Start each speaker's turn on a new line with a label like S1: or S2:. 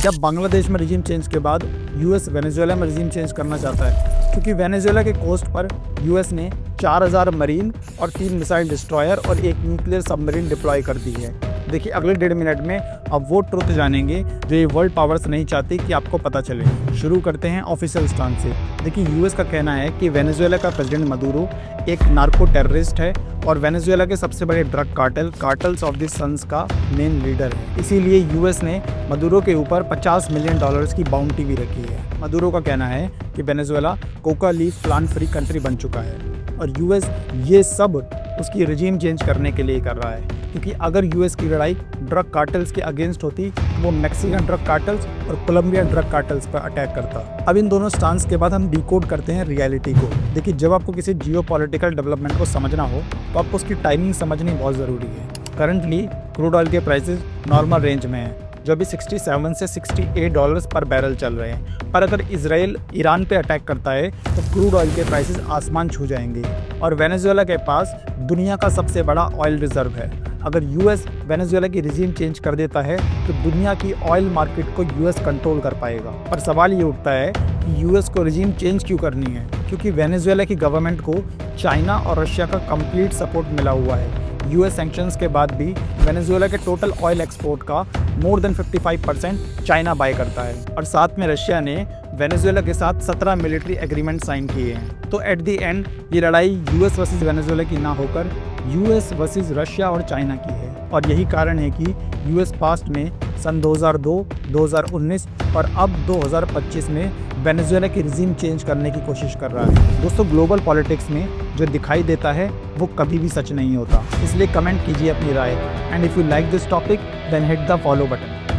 S1: क्या बांग्लादेश में regime change के बाद यूएस वेनेजुएला में रिजीम चेंज करना चाहता है? क्योंकि वेनेजुएला के कोस्ट पर यूएस ने 4000 मरीन और 3 मिसाइल डिस्ट्रॉयर और एक न्यूक्लियर सबमरीन डिप्लॉय कर दी है। देखिए, अगले 1.5 मिनट में आप वो ट्रुथ जानेंगे जो ये वर्ल्ड पावर्स नहीं चाहती कि आपको पता चले। शुरू करते हैं ऑफिशियल स्टांस से। देखिए, यूएस का कहना है कि वेनेजुएला का प्रेसिडेंट मदुरो एक नार्को टेररिस्ट है और वेनेजुएला के सबसे बड़े drug cartels of the suns का मेन लीडर है। इसीलिए यूएस ने मदुरो के ऊपर $50 मिलियन की बाउंटी भी रखी है। मदुरो का कहना है कि Venezuela Coca leaf plant free country बन चुका है और यूएस ये सब उसकी रिजीम चेंज करने के लिए कर रहा है, क्योंकि अगर यूएस की लड़ाई ड्रग कार्टल्स के अगेंस्ट होती तो वो मैक्सिकन ड्रग कार्टल्स और कोलंबियन ड्रग कार्टल्स पर अटैक करता। अब इन दोनों स्टांस के बाद हम डिकोड करते हैं रियलिटी को। देखिए, जब आपको किसी जियोपॉलिटिकल डेवलपमेंट को समझना हो तो आपको उसकी टाइमिंग समझनी बहुत ज़रूरी है। करंटली क्रूड ऑयल के प्राइसेस नॉर्मल रेंज में हैं, जो अभी $67 से $68 पर बैरल चल रहे हैं। पर अगर इजराइल ईरान पे अटैक करता है तो क्रूड ऑयल के प्राइसेस आसमान छू जाएंगे। और वेनेजुएला के पास दुनिया का सबसे बड़ा ऑयल रिजर्व है। अगर यूएस वेनेजुएला की रिजीम चेंज कर देता है तो दुनिया की ऑयल मार्केट को यूएस कंट्रोल कर पाएगा। पर सवाल ये उठता है कि यूएस को रिजीम चेंज क्यों करनी है? क्योंकि वेनेजुएला की गवर्नमेंट को चाइना और रशिया का कंप्लीट सपोर्ट मिला हुआ है। यूएस सैंक्शंस के बाद भी वेनेजुएला के टोटल ऑयल एक्सपोर्ट का मोर देन 55% चाइना बाय करता है और साथ में रशिया ने वेनेजुएला के साथ 17 मिलिट्री एग्रीमेंट साइन किए हैं। तो एट द एंड ये लड़ाई यूएस वर्सेस वेनेजुएला की ना होकर यूएस वर्सेस रशिया और चाइना की है। और यही कारण है कि यूएस पास्ट में सन 2002, 2019 और अब 2025 में वेनेजुएला की रिजीम चेंज करने की कोशिश कर रहा है। दोस्तों, ग्लोबल पॉलिटिक्स में जो दिखाई देता है वो कभी भी सच नहीं होता, इसलिए कमेंट कीजिए अपनी राय। And if you like this topic then hit the follow button.